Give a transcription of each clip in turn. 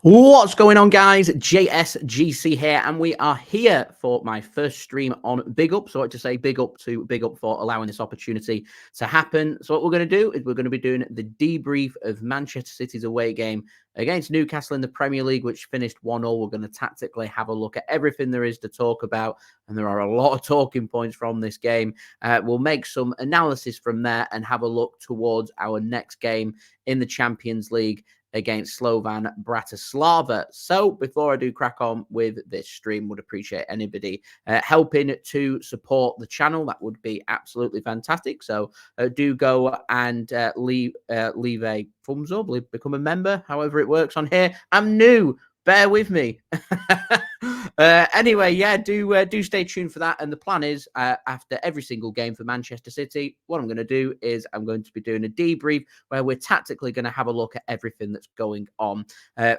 What's going on, guys? JSGC here, and we are here for my first stream on Big Up. So I like to say big up to Big Up for allowing this opportunity to happen. So what we're going to do is we're going to be doing the debrief of Manchester City's away game against Newcastle in the Premier League, which finished 1-0. We're going to tactically have a look at everything there is to talk about, and there are a lot of talking points from this game. We'll make some analysis from there and have a look towards our next game in the Champions League against Slovan Bratislava. So before I do crack on with this stream, would appreciate anybody helping to support the channel. That would be absolutely fantastic. So do go and leave a thumbs up, become a member, however it works on here. I'm new. Bear with me. Anyway, yeah, do stay tuned for that. And the plan is after every single game for Manchester City, what I'm going to do is I'm going to be doing a debrief where we're tactically going to have a look at everything that's going on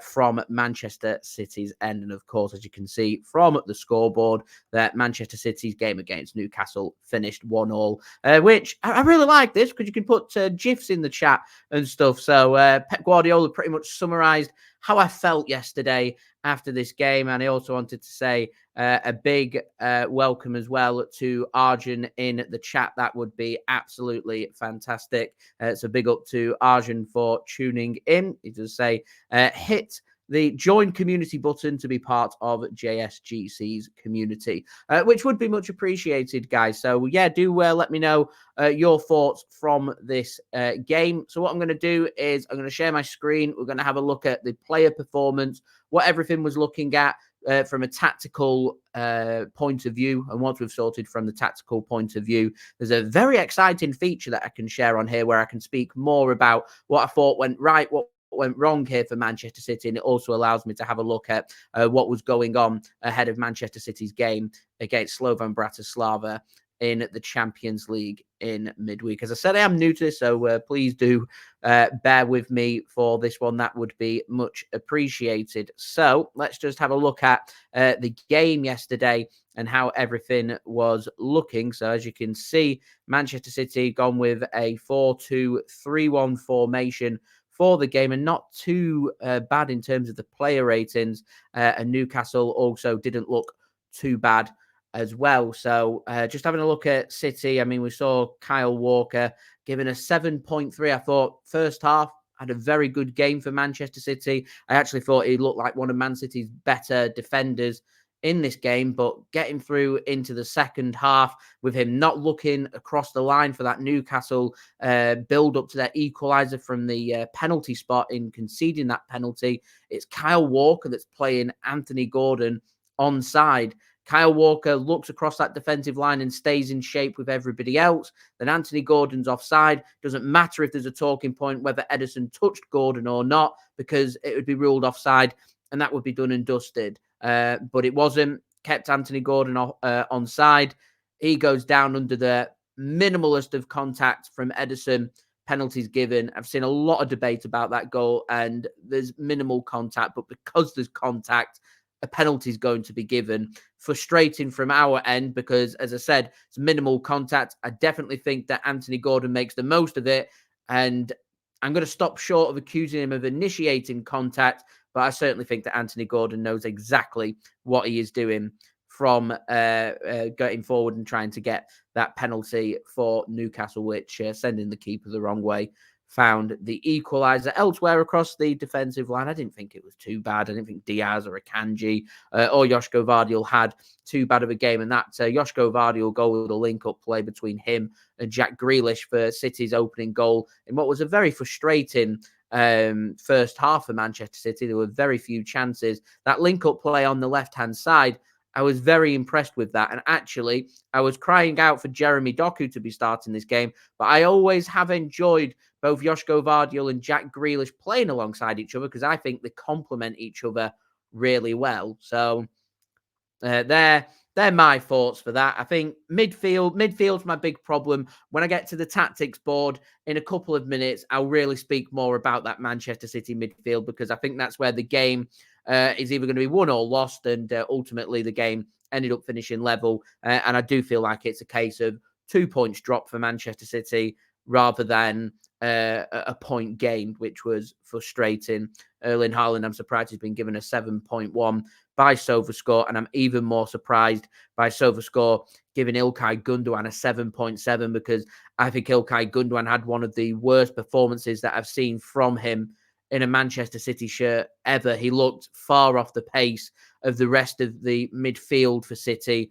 from Manchester City's end. And of course, as you can see from the scoreboard, that Manchester City's game against Newcastle finished 1-1, which I really like this because you can put GIFs in the chat and stuff. So Pep Guardiola pretty much summarized how I felt yesterday after this game. And I also wanted to say a big welcome as well to Arjun in the chat. That would be absolutely fantastic. So big up to Arjun for tuning in. He does say, hit the join community button to be part of JSGC's community, which would be much appreciated, guys. So yeah, do let me know your thoughts from this game. So what I'm going to do is I'm going to share my screen. We're going to have a look at the player performance, what everything was looking at from a tactical point of view. And once we've sorted from the tactical point of view, there's a very exciting feature that I can share on here where I can speak more about what I thought went right, what went wrong here for Manchester City, and it also allows me to have a look at what was going on ahead of Manchester City's game against Slovan Bratislava in the Champions League in midweek. As I said, I am new to this, so please do bear with me for this one. That would be much appreciated. So let's just have a look at the game yesterday and how everything was looking. So as you can see, Manchester City gone with a 4-2-3-1 formation for the game, and not too bad in terms of the player ratings. And Newcastle also didn't look too bad as well. So just having a look at City, I mean, we saw Kyle Walker given a 7.3. I thought first half had a very good game for Manchester City. I actually thought he looked like one of Man City's better defenders in this game, but getting through into the second half with him not looking across the line for that Newcastle build up to their equaliser from the penalty spot in conceding that penalty. It's Kyle Walker that's playing Anthony Gordon onside. Kyle Walker looks across that defensive line and stays in shape with everybody else. Then Anthony Gordon's offside. Doesn't matter if there's a talking point whether Ederson touched Gordon or not, because it would be ruled offside and that would be done and dusted. But it wasn't. Kept Anthony Gordon onside. He goes down under the minimalist of contact from Ederson. Penalties given. I've seen a lot of debate about that goal, and there's minimal contact, but because there's contact, a penalty is going to be given. Frustrating from our end because, as I said, it's minimal contact. I definitely think that Anthony Gordon makes the most of it, and I'm going to stop short of accusing him of initiating contact, but I certainly think that Anthony Gordon knows exactly what he is doing from getting forward and trying to get that penalty for Newcastle, which sending the keeper the wrong way, found the equaliser. Elsewhere across the defensive line, I didn't think it was too bad. I didn't think Diaz or Akanji or Josko Gvardiol had too bad of a game. And that Josko Gvardiol goal with a link-up play between him and Jack Grealish for City's opening goal in what was a very frustrating first half for Manchester City. There were very few chances. That link-up play on the left-hand side, I was very impressed with that. And actually, I was crying out for Jeremy Doku to be starting this game. But I always have enjoyed both Josko Gvardiol and Jack Grealish playing alongside each other because I think they complement each other really well. So they're my thoughts for that. I think midfield's my big problem. When I get to the tactics board in a couple of minutes, I'll really speak more about that Manchester City midfield, because I think that's where the game is either going to be won or lost, and ultimately the game ended up finishing level. And I do feel like it's a case of 2 points dropped for Manchester City rather than a point gained, which was frustrating. Erling Haaland, I'm surprised he's been given a 7.1 by SofaScore, and I'm even more surprised by SofaScore giving Ilkay Gundogan a 7.7, because I think Ilkay Gundogan had one of the worst performances that I've seen from him in a Manchester City shirt ever. He looked far off the pace of the rest of the midfield for City.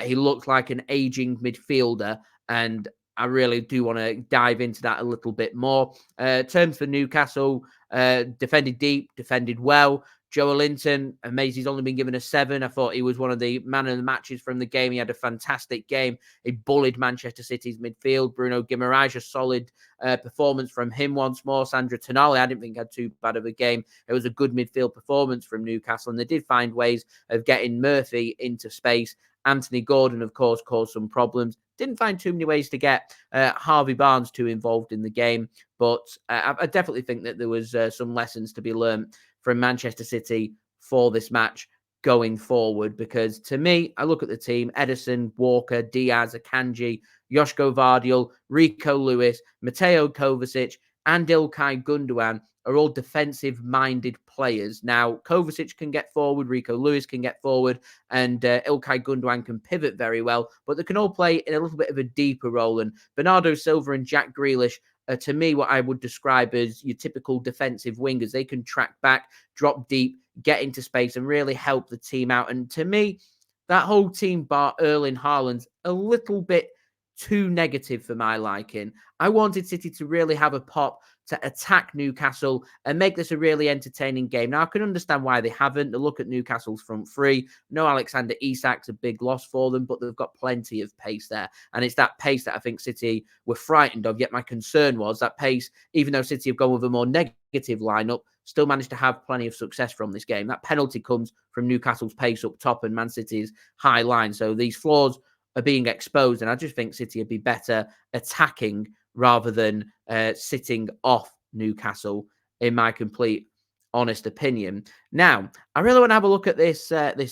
He looked like an aging midfielder, and I really do want to dive into that a little bit more. Terms for Newcastle, defended deep, defended well. Joelinton, amazing. He's only been given a 7. I thought he was one of the man of the matches from the game. He had a fantastic game. He bullied Manchester City's midfield. Bruno Guimaraes, a solid performance from him once more. Sandro Tonali, I didn't think had too bad of a game. It was a good midfield performance from Newcastle, and they did find ways of getting Murphy into space. Anthony Gordon, of course, caused some problems. Didn't find too many ways to get Harvey Barnes too involved in the game, but I definitely think that there was some lessons to be learned from Manchester City for this match going forward, because to me, I look at the team: Ederson, Walker, Diaz, Akanji, Josko Gvardiol, Rico Lewis, Mateo Kovacic, and Ilkay Gundogan are all defensive-minded players. Now, Kovacic can get forward, Rico Lewis can get forward, and Ilkay Gundogan can pivot very well, but they can all play in a little bit of a deeper role. And Bernardo Silva and Jack Grealish are, to me, what I would describe as your typical defensive wingers. They can track back, drop deep, get into space, and really help the team out. And to me, that whole team, bar Erling Haaland's, a little bit too negative for my liking. I wanted City to really have a pop, to attack Newcastle and make this a really entertaining game. Now, I can understand why they haven't. To look at Newcastle's front three, no Alexander Isak's a big loss for them, but they've got plenty of pace there. And it's that pace that I think City were frightened of. Yet my concern was that pace, even though City have gone with a more negative lineup, still managed to have plenty of success from this game. That penalty comes from Newcastle's pace up top and Man City's high line. So these flaws are being exposed, and I just think City would be better attacking rather than sitting off Newcastle, in my complete honest opinion. Now, I really want to have a look at this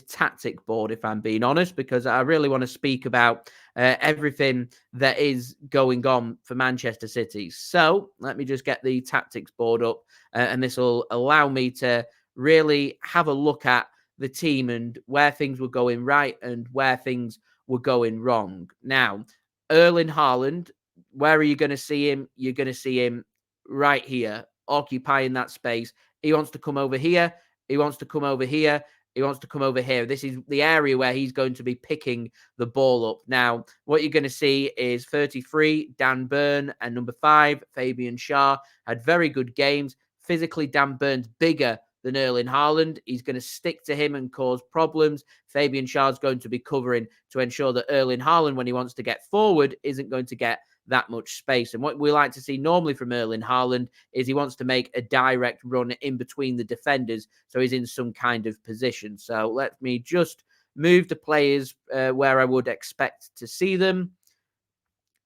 tactic board, if I'm being honest, because I really want to speak about everything that is going on for Manchester City. So let me just get the tactics board up, and this will allow me to really have a look at the team and where things were going right and where things were going wrong. Now, Erling Haaland, where are you going to see him? You're going to see him right here, occupying that space. He wants to come over here. He wants to come over here. He wants to come over here. This is the area where he's going to be picking the ball up. Now, what you're going to see is 33, Dan Burn, and number 5, Fabian Schär, had very good games. Physically, Dan Burn's bigger than Erling Haaland. He's going to stick to him and cause problems. Fabian Schär's going to be covering to ensure that Erling Haaland, when he wants to get forward, isn't going to get that much space. And what we like to see normally from Erling Haaland is he wants to make a direct run in between the defenders, so he's in some kind of position. So let me just move the players where I would expect to see them.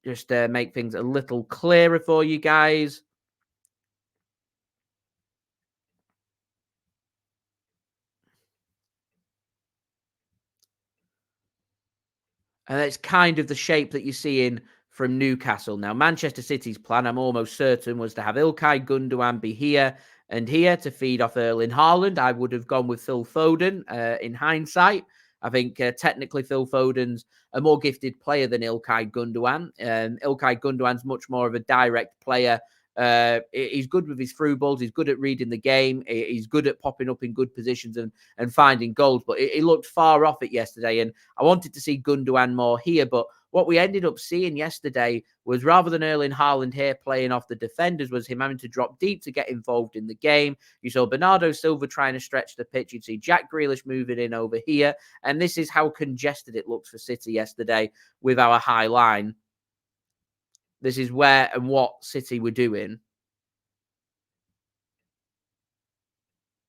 Just make things a little clearer for you guys. And it's kind of the shape that you're seeing from Newcastle. Now, Manchester City's plan, I'm almost certain, was to have Ilkay Gundogan be here and here to feed off Erling Haaland. I would have gone with Phil Foden in hindsight. I think technically Phil Foden's a more gifted player than Ilkay Gundogan. Ilkay Gundogan's much more of a direct player. He's good with his through balls. He's good at reading the game. He's good at popping up in good positions and finding goals. But he looked far off it yesterday. And I wanted to see Gundogan more here. But what we ended up seeing yesterday was, rather than Erling Haaland here playing off the defenders, was him having to drop deep to get involved in the game. You saw Bernardo Silva trying to stretch the pitch. You'd see Jack Grealish moving in over here. And this is how congested it looks for City yesterday with our high line. This is where and what City were doing.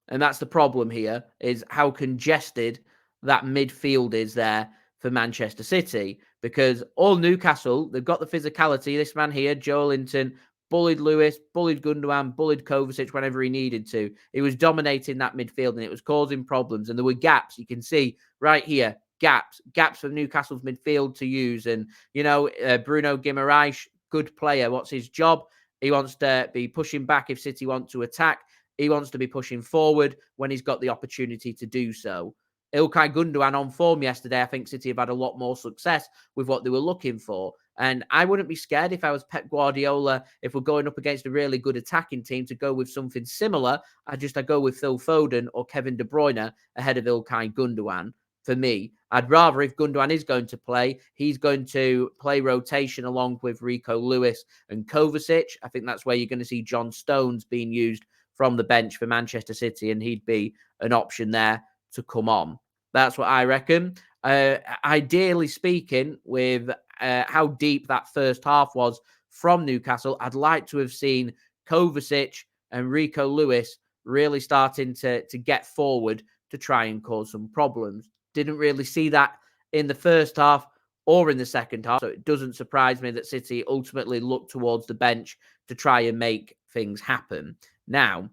And that's the problem here, is how congested that midfield is there for Manchester City. Because all Newcastle, they've got the physicality. This man here, Joelinton, bullied Lewis, bullied Gundogan, bullied Kovacic whenever he needed to. He was dominating that midfield and it was causing problems. And there were gaps. You can see right here, gaps for Newcastle's midfield to use. And, Bruno Guimaraes, good player. What's his job? He wants to be pushing back if City want to attack. He wants to be pushing forward when he's got the opportunity to do so. Ilkay Gundogan on form yesterday. I think City have had a lot more success with what they were looking for. And I wouldn't be scared if I was Pep Guardiola, if we're going up against a really good attacking team, to go with something similar. I go with Phil Foden or Kevin De Bruyne ahead of Ilkay Gundogan. For me, I'd rather, if Gundogan is going to play, he's going to play rotation along with Rico Lewis and Kovacic. I think that's where you're going to see John Stones being used from the bench for Manchester City, and he'd be an option there to come on. That's what I reckon. Ideally speaking, with how deep that first half was from Newcastle, I'd like to have seen Kovacic and Rico Lewis really starting to get forward to try and cause some problems. Didn't really see that in the first half or in the second half, so it doesn't surprise me that City ultimately look towards the bench to try and make things happen. Now,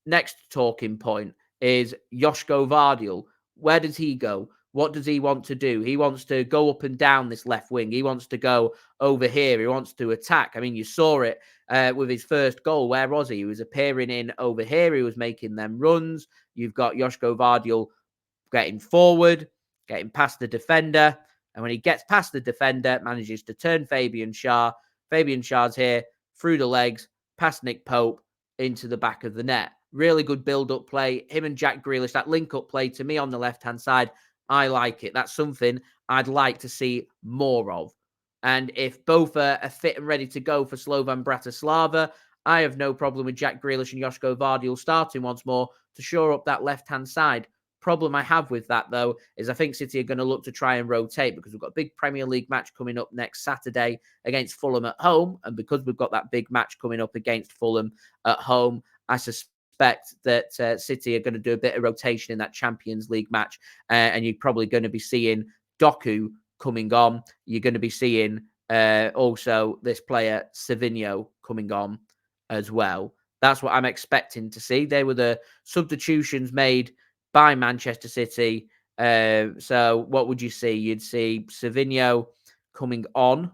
next talking point is Josko Gvardiol. Where does he go? What does he want to do? He wants to go up and down this left wing. He wants to go over here. He wants to attack. I mean, you saw it with his first goal. Where was he? He was appearing in over here. He was making them runs. You've got Josko Gvardiol getting forward, getting past the defender. And when he gets past the defender, manages to turn Fabian Schär. Fabian Schär's here, through the legs, past Nick Pope, into the back of the net. Really good build-up play. Him and Jack Grealish, that link-up play to me on the left-hand side, I like it. That's something I'd like to see more of. And if both are fit and ready to go for Slovan Bratislava, I have no problem with Jack Grealish and Josko Gvardiol starting once more to shore up that left-hand side. Problem I have with that, though, is I think City are going to look to try and rotate, because we've got a big Premier League match coming up next Saturday against Fulham at home. And because we've got that big match coming up against Fulham at home, I suspect that City are going to do a bit of rotation in that Champions League match. And you're probably going to be seeing Doku coming on. You're going to be seeing also this player, Savinho, coming on as well. That's what I'm expecting to see. They were the substitutions made by Manchester City. So what would you see? You'd see Savinho coming on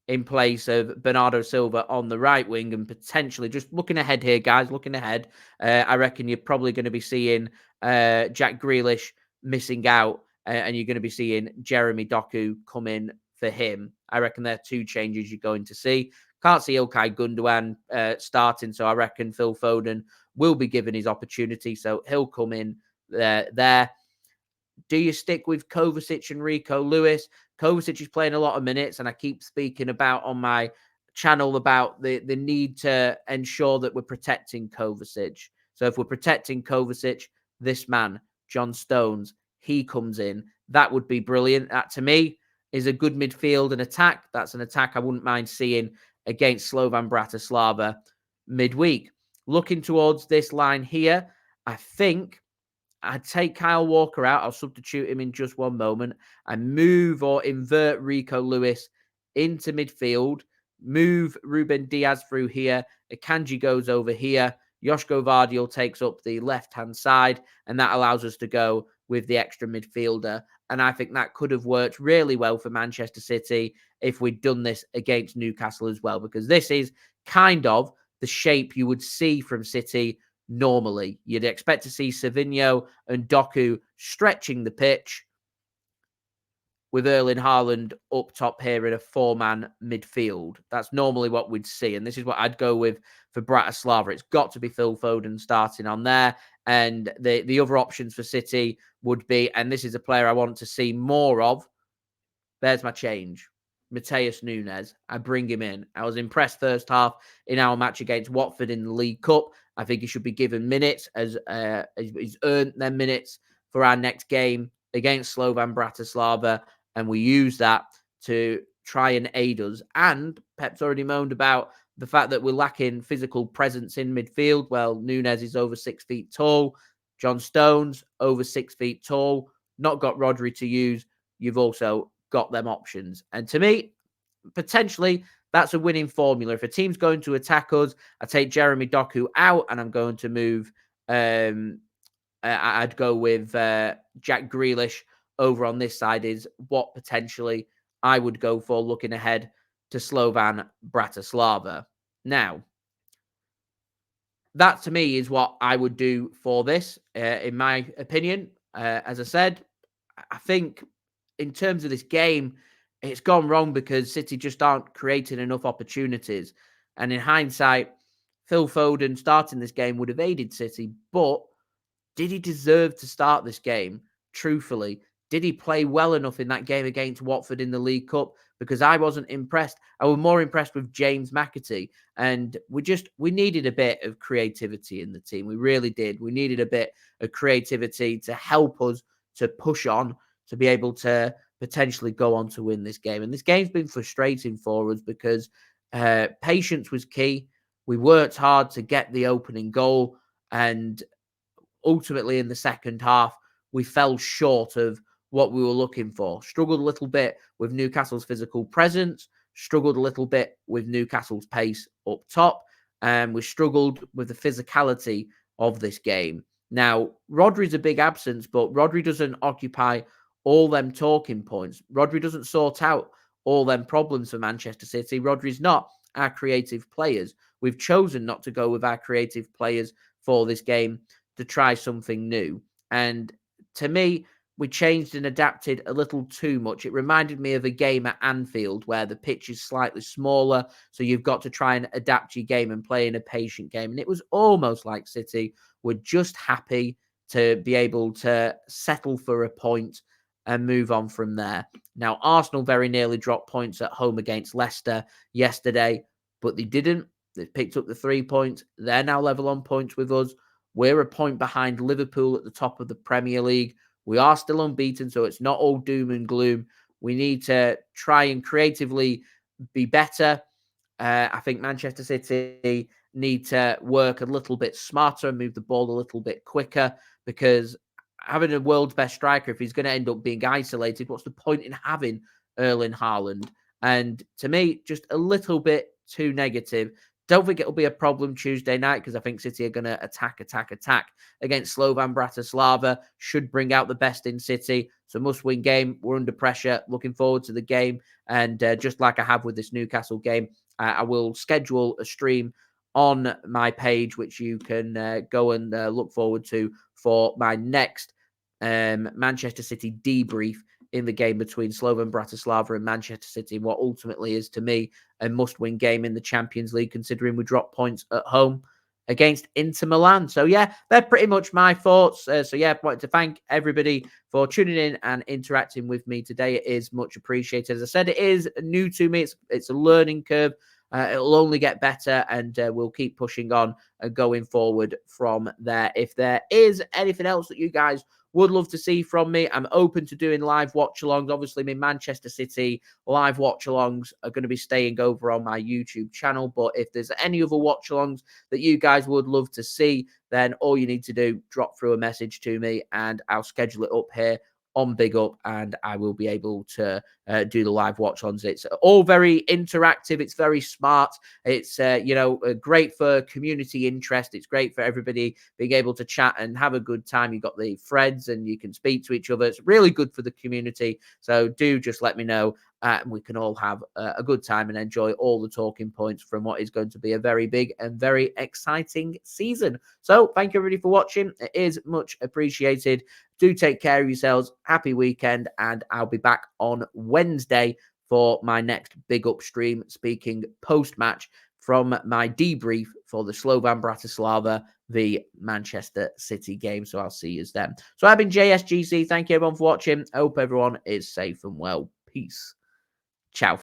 in place of Bernardo Silva on the right wing, and potentially, just looking ahead here, guys, looking ahead, I reckon you're probably going to be seeing Jack Grealish missing out, and you're going to be seeing Jeremy Doku come in for him. I reckon there are two changes you're going to see. Can't see Ilkay Gundogan starting, so I reckon Phil Foden will be given his opportunity, so he'll come in there. Do you stick with Kovacic and Rico Lewis? Kovacic is playing a lot of minutes, and I keep speaking about on my channel about the need to ensure that we're protecting Kovacic. So if we're protecting Kovacic, this man, John Stones, he comes in. That would be brilliant. That, to me, is a good midfield and attack. That's an attack I wouldn't mind seeing against Slovan Bratislava midweek. Looking towards this line here, I think I'd take Kyle Walker out. I'll substitute him in just one moment and move or invert Rico Lewis into midfield. Move Ruben Diaz through here. Akanji goes over here. Josko Gvardiol takes up the left-hand side, and that allows us to go with the extra midfielder. And I think that could have worked really well for Manchester City if we'd done this against Newcastle as well, because this is kind of the shape you would see from City normally. You'd expect to see Savinho and Doku stretching the pitch with Erling Haaland up top here in a four-man midfield. That's normally what we'd see, and this is what I'd go with for Bratislava. It's got to be Phil Foden starting on there, and the other options for City would be, and this is a player I want to see more of, there's my change. Matheus Nunes. I bring him in. I was impressed first half in our match against Watford in the League Cup. I think he should be given minutes, as he's earned them minutes for our next game against Slovan Bratislava, and we use that to try and aid us. And Pep's already moaned about the fact that we're lacking physical presence in midfield. Well, Nunes is over 6 feet tall. John Stones, over 6 feet tall. Not got Rodri to use. You've also got them options. And to me, potentially, that's a winning formula. If a team's going to attack us, I take Jeremy Doku out, and I'm going to move. I'd go with Jack Grealish over on this side, is what potentially I would go for looking ahead to Slovan Bratislava. Now, that to me is what I would do for this, in my opinion. As I said, I think in terms of this game, it's gone wrong because City just aren't creating enough opportunities. And in hindsight, Phil Foden starting this game would have aided City, but did he deserve to start this game? Truthfully, did he play well enough in that game against Watford in the League Cup? Because I wasn't impressed. I was more impressed with James McAtee. And we needed a bit of creativity in the team. We really did. We needed a bit of creativity to help us to push on, to be able to potentially go on to win this game. And this game's been frustrating for us because patience was key. We worked hard to get the opening goal, and ultimately in the second half, we fell short of what we were looking for. Struggled a little bit with Newcastle's physical presence, struggled a little bit with Newcastle's pace up top, and we struggled with the physicality of this game. Now, Rodri's a big absence, but Rodri doesn't occupy all them talking points. Rodri doesn't sort out all them problems for Manchester City. Rodri's not our creative players. We've chosen not to go with our creative players for this game to try something new. And to me, we changed and adapted a little too much. It reminded me of a game at Anfield where the pitch is slightly smaller, so you've got to try and adapt your game and play in a patient game. And it was almost like City were just happy to be able to settle for a point and move on from there. Now, Arsenal very nearly dropped points at home against Leicester yesterday, but they didn't. They picked up the 3 points. They're now level on points with us. We're a point behind Liverpool at the top of the Premier League. We are still unbeaten, so it's not all doom and gloom. We need to try and creatively be better. I think Manchester City need to work a little bit smarter and move the ball a little bit quicker, because having a world's best striker, if he's going to end up being isolated, what's the point in having Erling Haaland? And to me, just a little bit too negative. Don't think it'll be a problem Tuesday night, because I think City are going to attack against Slovan Bratislava. Should bring out the best in City. It's a must-win game. We're under pressure. Looking forward to the game. And just like I have with this Newcastle game, I will schedule a stream on my page, which you can go and look forward to for my next Manchester City debrief in the game between Slovan Bratislava and Manchester City, what ultimately is, to me, a must-win game in the Champions League, considering we dropped points at home against Inter Milan. So, yeah, they're pretty much my thoughts. I wanted to thank everybody for tuning in and interacting with me today. It is much appreciated. As I said, it is new to me. It's a learning curve. It'll only get better, and we'll keep pushing on and going forward from there. If there is anything else that you guys would love to see from me, I'm open to doing live watch-alongs. Obviously, my Manchester City live watch-alongs are going to be staying over on my YouTube channel. But if there's any other watch-alongs that you guys would love to see, then all you need to do, drop through a message to me, and I'll schedule it up here on Big Up, and I will be able to do the live watch-ons. It's all very interactive. It's very smart. It's, great for community interest. It's great for everybody being able to chat and have a good time. You've got the threads and you can speak to each other. It's really good for the community. So do just let me know. And we can all have a good time and enjoy all the talking points from what is going to be a very big and very exciting season. So thank you everybody for watching. It is much appreciated. Do take care of yourselves. Happy weekend. And I'll be back on Wednesday for my next Big Up stream, speaking post-match from my debrief for the Slovan Bratislava v Manchester City game. So I'll see you then. So I've been JSGC. Thank you everyone for watching. I hope everyone is safe and well. Peace. Ciao.